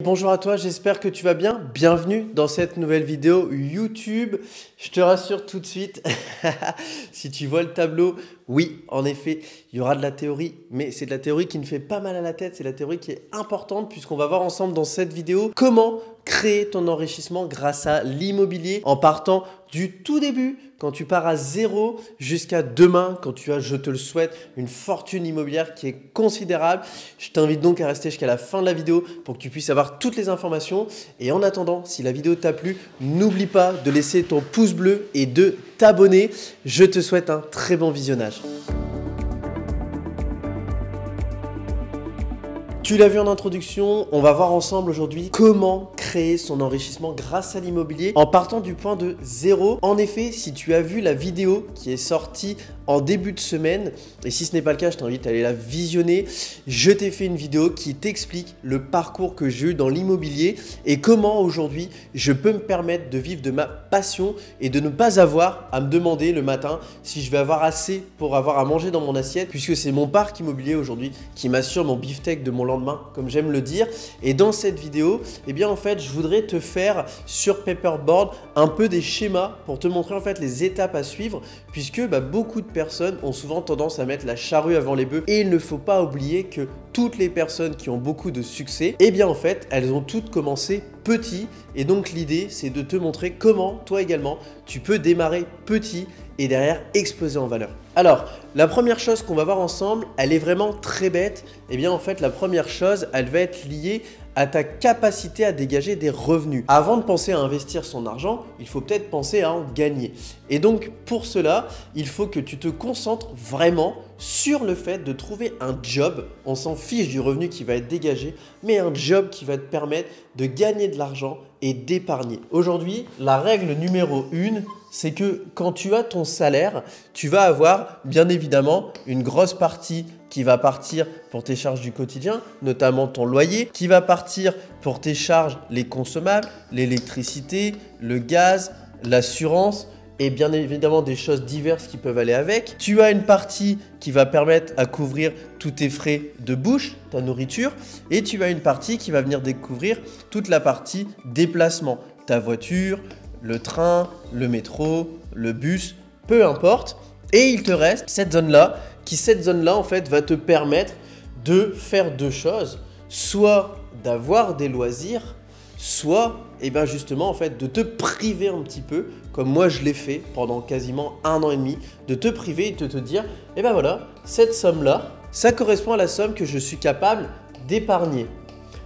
Bonjour à toi, j'espère que tu vas bien. Bienvenue dans cette nouvelle vidéo YouTube. Je te rassure tout de suite, si tu vois le tableau, oui, en effet, il y aura de la théorie, mais c'est de la théorie qui ne fait pas mal à la tête, c'est la théorie qui est importante puisqu'on va voir ensemble dans cette vidéo comment créer ton enrichissement grâce à l'immobilier en partant du tout début, quand tu pars à zéro jusqu'à demain, quand tu as, je te le souhaite, une fortune immobilière qui est considérable. Je t'invite donc à rester jusqu'à la fin de la vidéo pour que tu puisses avoir toutes les informations. Et en attendant, si la vidéo t'a plu, n'oublie pas de laisser ton pouce bleu et de t'abonner. Je te souhaite un très bon visionnage. Tu l'as vu en introduction, on va voir ensemble aujourd'hui comment créer son enrichissement grâce à l'immobilier en partant du point de zéro. En effet, si tu as vu la vidéo qui est sortie en début de semaine, et si ce n'est pas le cas, je t'invite à aller la visionner. Je t'ai fait une vidéo qui t'explique le parcours que j'ai eu dans l'immobilier et comment aujourd'hui je peux me permettre de vivre de ma passion et de ne pas avoir à me demander le matin si je vais avoir assez pour avoir à manger dans mon assiette, puisque c'est mon parc immobilier aujourd'hui qui m'assure mon beefsteak de mon lendemain, comme j'aime le dire. Et dans cette vidéo, eh bien en fait, je voudrais te faire sur paperboard un peu des schémas pour te montrer en fait les étapes à suivre, puisque beaucoup de personnes ont souvent tendance à mettre la charrue avant les bœufs et il ne faut pas oublier que toutes les personnes qui ont beaucoup de succès, eh bien en fait, elles ont toutes commencé petit et donc l'idée c'est de te montrer comment toi également tu peux démarrer petit et derrière exploser en valeur. Alors, la première chose qu'on va voir ensemble, elle est vraiment très bête. Eh bien en fait, la première chose, elle va être liée à ta capacité à dégager des revenus. Avant de penser à investir son argent, il faut peut-être penser à en gagner. Et donc pour cela, il faut que tu te concentres vraiment sur le fait de trouver un job. On s'en fiche du revenu qui va être dégagé, mais un job qui va te permettre de gagner de l'argent et d'épargner. Aujourd'hui, la règle numéro 1, c'est que quand tu as ton salaire, tu vas avoir bien évidemment une grosse partie qui va partir pour tes charges du quotidien, notamment ton loyer, qui va partir pour tes charges, les consommables, l'électricité, le gaz, l'assurance et bien évidemment des choses diverses qui peuvent aller avec. Tu as une partie qui va permettre à couvrir tous tes frais de bouche, ta nourriture, et tu as une partie qui va venir découvrir toute la partie déplacement, ta voiture, le train, le métro, le bus, peu importe. Et il te reste cette zone-là, en fait va te permettre de faire deux choses, soit d'avoir des loisirs, soit justement en fait de te priver un petit peu, comme moi je l'ai fait pendant quasiment 1 an et demi, de te priver et de te dire, voilà, cette somme-là, ça correspond à la somme que je suis capable d'épargner.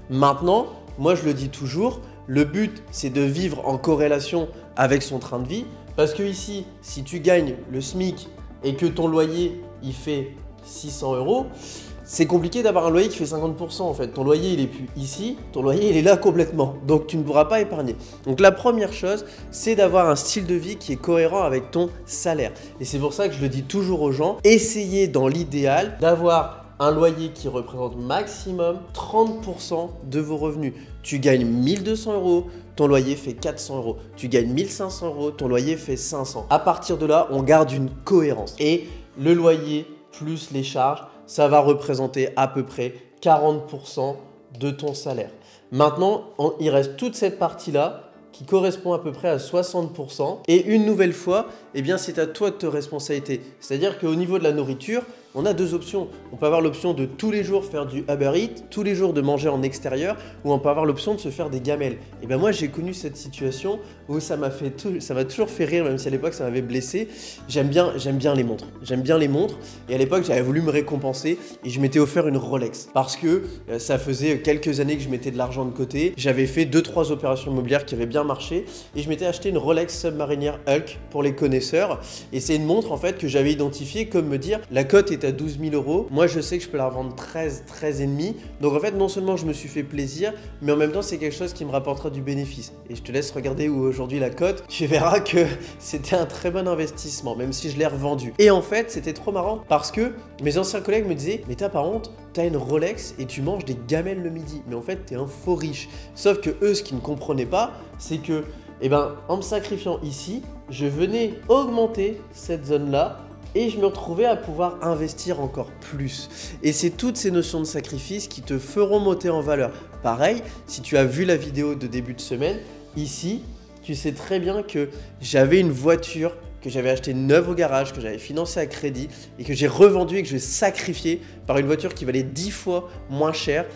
Maintenant, moi je le dis toujours, le but c'est de vivre en corrélation avec son train de vie, parce que ici, si tu gagnes le SMIC et que ton loyer il fait 600 €, c'est compliqué d'avoir un loyer qui fait 50% en fait. Ton loyer il est plus ici, ton loyer il est là complètement. Donc tu ne pourras pas épargner. Donc la première chose, c'est d'avoir un style de vie qui est cohérent avec ton salaire. Et c'est pour ça que je le dis toujours aux gens, essayez dans l'idéal d'avoir un loyer qui représente maximum 30% de vos revenus. Tu gagnes 1200 €, ton loyer fait 400 €. Tu gagnes 1500 €, ton loyer fait 500. À partir de là, on garde une cohérence. Et le loyer plus les charges, ça va représenter à peu près 40% de ton salaire. Maintenant, il reste toute cette partie-là qui correspond à peu près à 60%. Et une nouvelle fois, c'est à toi de te responsabiliser. C'est-à-dire qu'au niveau de la nourriture, on a deux options. On peut avoir l'option de tous les jours faire du Uber Eats, tous les jours de manger en extérieur, ou on peut avoir l'option de se faire des gamelles. Et moi, j'ai connu cette situation où ça m'a toujours fait rire, même si à l'époque, ça m'avait blessé. J'aime bien les montres. J'aime bien les montres. Et à l'époque, j'avais voulu me récompenser et je m'étais offert une Rolex parce que ça faisait quelques années que je mettais de l'argent de côté. J'avais fait 2-3 opérations immobilières qui avaient bien marché et je m'étais acheté une Rolex Submariner Hulk pour les connaisseurs. Et c'est une montre en fait que j'avais identifiée comme me dire la cote est à 12 000 €. Moi, je sais que je peux la revendre 13,5. Donc en fait, non seulement je me suis fait plaisir, mais en même temps, c'est quelque chose qui me rapportera du bénéfice. Et je te laisse regarder où aujourd'hui la cote. Tu verras que c'était un très bon investissement, même si je l'ai revendu. Et en fait, c'était trop marrant parce que mes anciens collègues me disaient, mais t'as pas honte, t'as une Rolex et tu manges des gamelles le midi. Mais en fait, t'es un faux riche. Sauf que eux, ce qu'ils ne comprenaient pas, c'est que, en me sacrifiant ici, je venais augmenter cette zone-là et je me retrouvais à pouvoir investir encore plus. Et c'est toutes ces notions de sacrifice qui te feront monter en valeur. Pareil, si tu as vu la vidéo de début de semaine, ici, tu sais très bien que j'avais une voiture que j'avais achetée neuve au garage, que j'avais financée à crédit et que j'ai revendue et que j'ai sacrifié par une voiture qui valait 10 fois moins cher,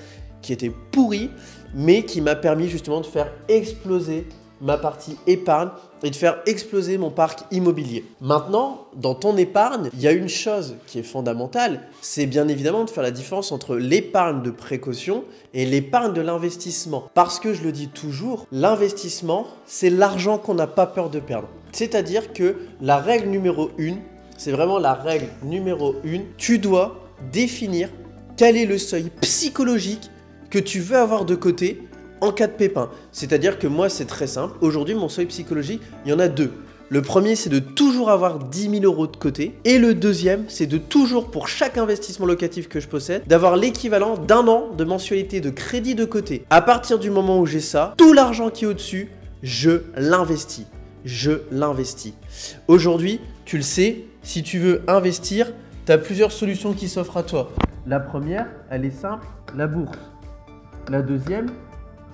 qui était pourrie, mais qui m'a permis justement de faire exploser ma partie épargne et de faire exploser mon parc immobilier. Maintenant, dans ton épargne, il y a une chose qui est fondamentale, c'est bien évidemment de faire la différence entre l'épargne de précaution et l'épargne de l'investissement. Parce que je le dis toujours, l'investissement, c'est l'argent qu'on n'a pas peur de perdre. C'est-à-dire que la règle numéro 1, c'est vraiment la règle numéro 1, tu dois définir quel est le seuil psychologique que tu veux avoir de côté en cas de pépin. C'est-à-dire que moi, c'est très simple. Aujourd'hui, mon seuil psychologique, il y en a deux. Le premier, c'est de toujours avoir 10 000 € de côté. Et le deuxième, c'est de toujours, pour chaque investissement locatif que je possède, d'avoir l'équivalent d'1 an de mensualité de crédit de côté. À partir du moment où j'ai ça, tout l'argent qui est au-dessus, je l'investis. Je l'investis. Aujourd'hui, tu le sais, si tu veux investir, tu as plusieurs solutions qui s'offrent à toi. La première, elle est simple, la bourse. La deuxième,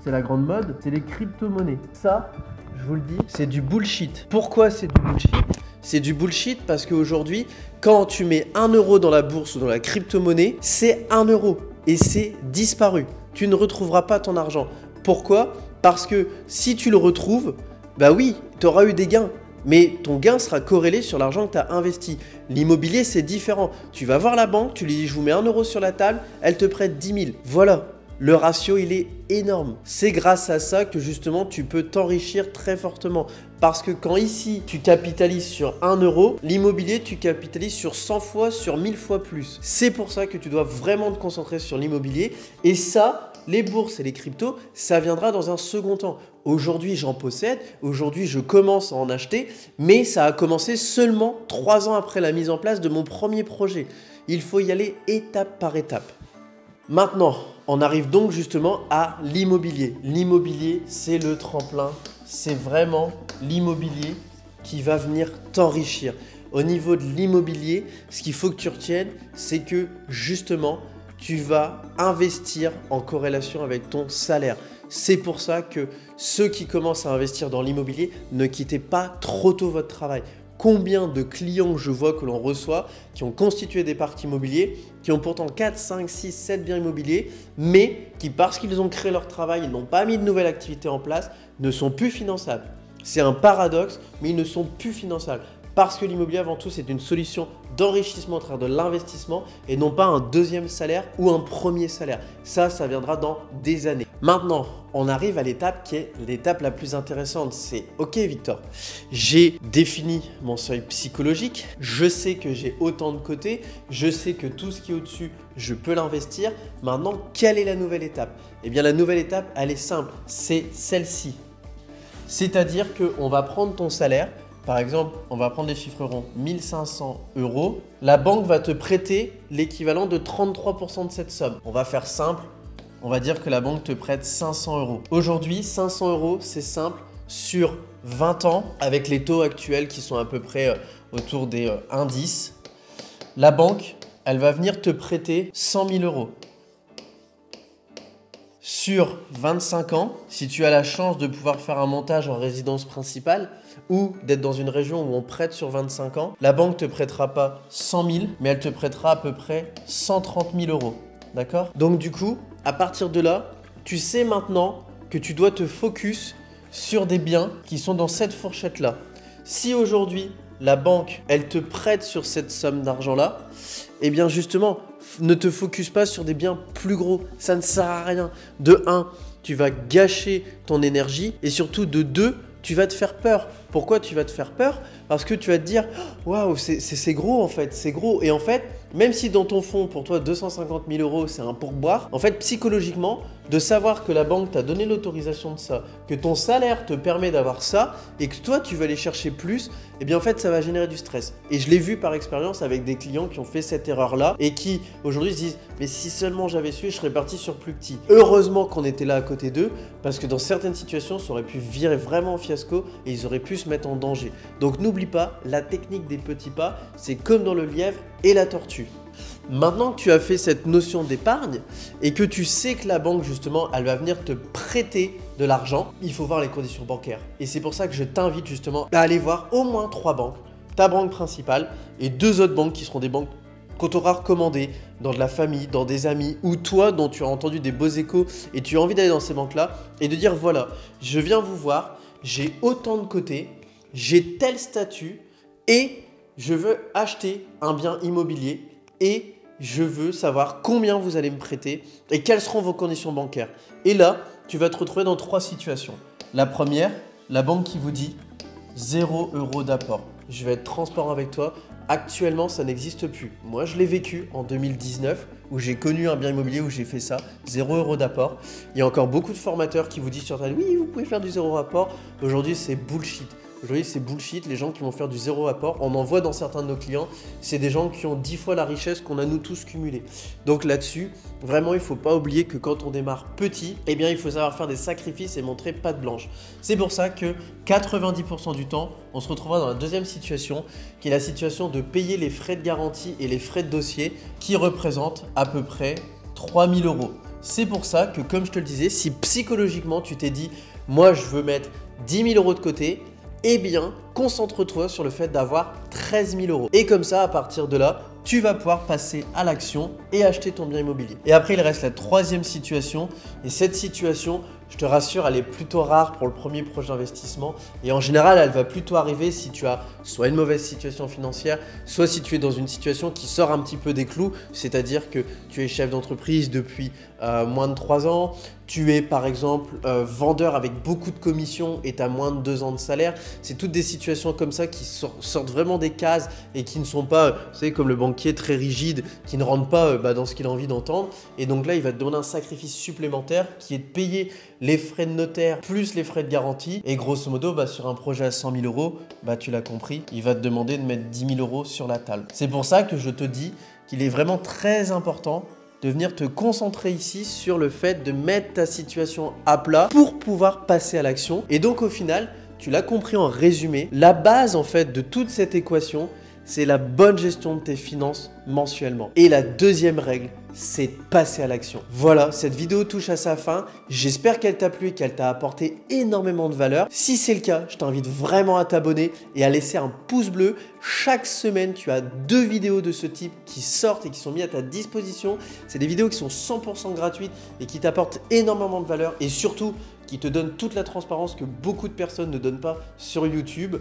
c'est la grande mode, c'est les crypto-monnaies. Ça, je vous le dis, c'est du bullshit. Pourquoi c'est du bullshit? C'est du bullshit parce qu'aujourd'hui, quand tu mets 1 € dans la bourse ou dans la crypto-monnaie, c'est 1 € et c'est disparu. Tu ne retrouveras pas ton argent. Pourquoi? Parce que si tu le retrouves, bah oui, tu auras eu des gains. Mais ton gain sera corrélé sur l'argent que tu as investi. L'immobilier, c'est différent. Tu vas voir la banque, tu lui dis « je vous mets 1 € sur la table », elle te prête 10 000. Voilà. Le ratio, il est énorme. C'est grâce à ça que justement, tu peux t'enrichir très fortement. Parce que quand ici, tu capitalises sur 1 €, l'immobilier, tu capitalises sur 100 fois, sur 1000 fois plus. C'est pour ça que tu dois vraiment te concentrer sur l'immobilier. Et ça, les bourses et les cryptos, ça viendra dans un second temps. Aujourd'hui, j'en possède. Aujourd'hui, je commence à en acheter. Mais ça a commencé seulement 3 ans après la mise en place de mon premier projet. Il faut y aller étape par étape. Maintenant, on arrive donc justement à l'immobilier. L'immobilier, c'est le tremplin. C'est vraiment l'immobilier qui va venir t'enrichir. Au niveau de l'immobilier, ce qu'il faut que tu retiennes, c'est que justement, tu vas investir en corrélation avec ton salaire. C'est pour ça que ceux qui commencent à investir dans l'immobilier, ne quittez pas trop tôt votre travail. Combien de clients je vois que l'on reçoit qui ont constitué des parcs immobiliers, qui ont pourtant 4, 5, 6, 7 biens immobiliers, mais qui, parce qu'ils ont créé leur travail et n'ont pas mis de nouvelles activités en place, ne sont plus finançables. C'est un paradoxe, mais ils ne sont plus finançables. Parce que l'immobilier, avant tout, c'est une solution d'enrichissement à travers de l'investissement et non pas un deuxième salaire ou un premier salaire. Ça viendra dans des années. Maintenant, on arrive à l'étape qui est l'étape la plus intéressante. C'est « Ok Victor, j'ai défini mon seuil psychologique, je sais que j'ai autant de côté, je sais que tout ce qui est au-dessus, je peux l'investir. Maintenant, quelle est la nouvelle étape ?» Eh bien, la nouvelle étape, elle est simple, c'est celle-ci. C'est-à-dire qu'on va prendre ton salaire. Par exemple, on va prendre des chiffres ronds, 1 500 €. La banque va te prêter l'équivalent de 33% de cette somme. On va faire simple, on va dire que la banque te prête 500 €. Aujourd'hui, 500 €, c'est simple, sur 20 ans, avec les taux actuels qui sont à peu près autour des 1,10, la banque, elle va venir te prêter 100 000 €. Sur 25 ans, si tu as la chance de pouvoir faire un montage en résidence principale ou d'être dans une région où on prête sur 25 ans, la banque ne te prêtera pas 100 000, mais elle te prêtera à peu près 130 000 €. D'accord? Donc du coup, à partir de là, tu sais maintenant que tu dois te focus sur des biens qui sont dans cette fourchette-là. Si aujourd'hui, la banque, elle te prête sur cette somme d'argent-là, eh bien justement, ne te focus pas sur des biens plus gros. Ça ne sert à rien. De 1, tu vas gâcher ton énergie et surtout de 2, tu vas te faire peur. Pourquoi tu vas te faire peur? Parce que tu vas te dire « Waouh, c'est gros en fait, c'est gros ». Et en fait, même si dans ton fond, pour toi, 250 000 € c'est un pourboire, en fait, psychologiquement, de savoir que la banque t'a donné l'autorisation de ça, que ton salaire te permet d'avoir ça et que toi tu vas aller chercher plus, eh bien en fait ça va générer du stress. Et je l'ai vu par expérience avec des clients qui ont fait cette erreur-là et qui aujourd'hui se disent mais si seulement j'avais su, je serais parti sur plus petit. Heureusement qu'on était là à côté d'eux parce que dans certaines situations ça aurait pu virer vraiment au fiasco et ils auraient pu se mettre en danger. Donc n'oublie pas, la technique des petits pas, c'est comme dans le lièvre et la tortue. Maintenant que tu as fait cette notion d'épargne et que tu sais que la banque justement elle va venir te prêter de l'argent, il faut voir les conditions bancaires. Et c'est pour ça que je t'invite justement à aller voir au moins 3 banques, ta banque principale et 2 autres banques qui seront des banques qu'on t'aura recommandées dans de la famille, dans des amis ou toi dont tu as entendu des beaux échos et tu as envie d'aller dans ces banques-là et de dire voilà, je viens vous voir, j'ai autant de côté, j'ai tel statut et je veux acheter un bien immobilier et je veux savoir combien vous allez me prêter et quelles seront vos conditions bancaires. Et là, tu vas te retrouver dans 3 situations. La première, la banque qui vous dit 0 € d'apport. Je vais être transparent avec toi. Actuellement, ça n'existe plus. Moi, je l'ai vécu en 2019 où j'ai connu un bien immobilier où j'ai fait ça, 0 € d'apport. Il y a encore beaucoup de formateurs qui vous disent sur Internet, oui, vous pouvez faire du 0 apport. Aujourd'hui, c'est bullshit. Aujourd'hui, c'est bullshit, les gens qui vont faire du 0 apport, on en voit dans certains de nos clients, c'est des gens qui ont 10 fois la richesse qu'on a nous tous cumulée. Donc là-dessus, vraiment, il ne faut pas oublier que quand on démarre petit, eh bien, il faut savoir faire des sacrifices et montrer patte blanche. C'est pour ça que 90% du temps, on se retrouvera dans la deuxième situation, qui est la situation de payer les frais de garantie et les frais de dossier, qui représentent à peu près 3 000 €. C'est pour ça que, comme je te le disais, si psychologiquement, tu t'es dit, moi, je veux mettre 10 000 € de côté, eh bien, concentre-toi sur le fait d'avoir 13 000 €. Et comme ça, à partir de là, tu vas pouvoir passer à l'action et acheter ton bien immobilier. Et après, il reste la troisième situation. Et cette situation, je te rassure, elle est plutôt rare pour le premier projet d'investissement. Et en général, elle va plutôt arriver si tu as soit une mauvaise situation financière, soit si tu es dans une situation qui sort un petit peu des clous. C'est-à-dire que tu es chef d'entreprise depuis moins de 3 ans. Tu es par exemple vendeur avec beaucoup de commissions et tu as moins de 2 ans de salaire. C'est toutes des situations comme ça qui sortent vraiment des cases et qui ne sont pas, vous savez, comme le banquier très rigide, qui ne rentre pas dans ce qu'il a envie d'entendre. Et donc là, il va te demander un sacrifice supplémentaire qui est de payer les frais de notaire plus les frais de garantie. Et grosso modo, sur un projet à 100 000 €, tu l'as compris, il va te demander de mettre 10 000 € sur la table. C'est pour ça que je te dis qu'il est vraiment très important de venir te concentrer ici sur le fait de mettre ta situation à plat pour pouvoir passer à l'action. Et donc au final, tu l'as compris en résumé, la base en fait de toute cette équation, c'est la bonne gestion de tes finances mensuellement. Et la deuxième règle, c'est passer à l'action. Voilà, cette vidéo touche à sa fin. J'espère qu'elle t'a plu et qu'elle t'a apporté énormément de valeur. Si c'est le cas, je t'invite vraiment à t'abonner et à laisser un pouce bleu. Chaque semaine, tu as 2 vidéos de ce type qui sortent et qui sont mises à ta disposition. C'est des vidéos qui sont 100% gratuites et qui t'apportent énormément de valeur et surtout qui te donnent toute la transparence que beaucoup de personnes ne donnent pas sur YouTube.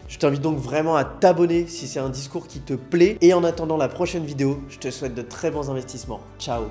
Je t'invite donc vraiment à t'abonner si c'est un discours qui te plaît. Et en attendant la prochaine vidéo, je te souhaite de très bons investissements. Ciao!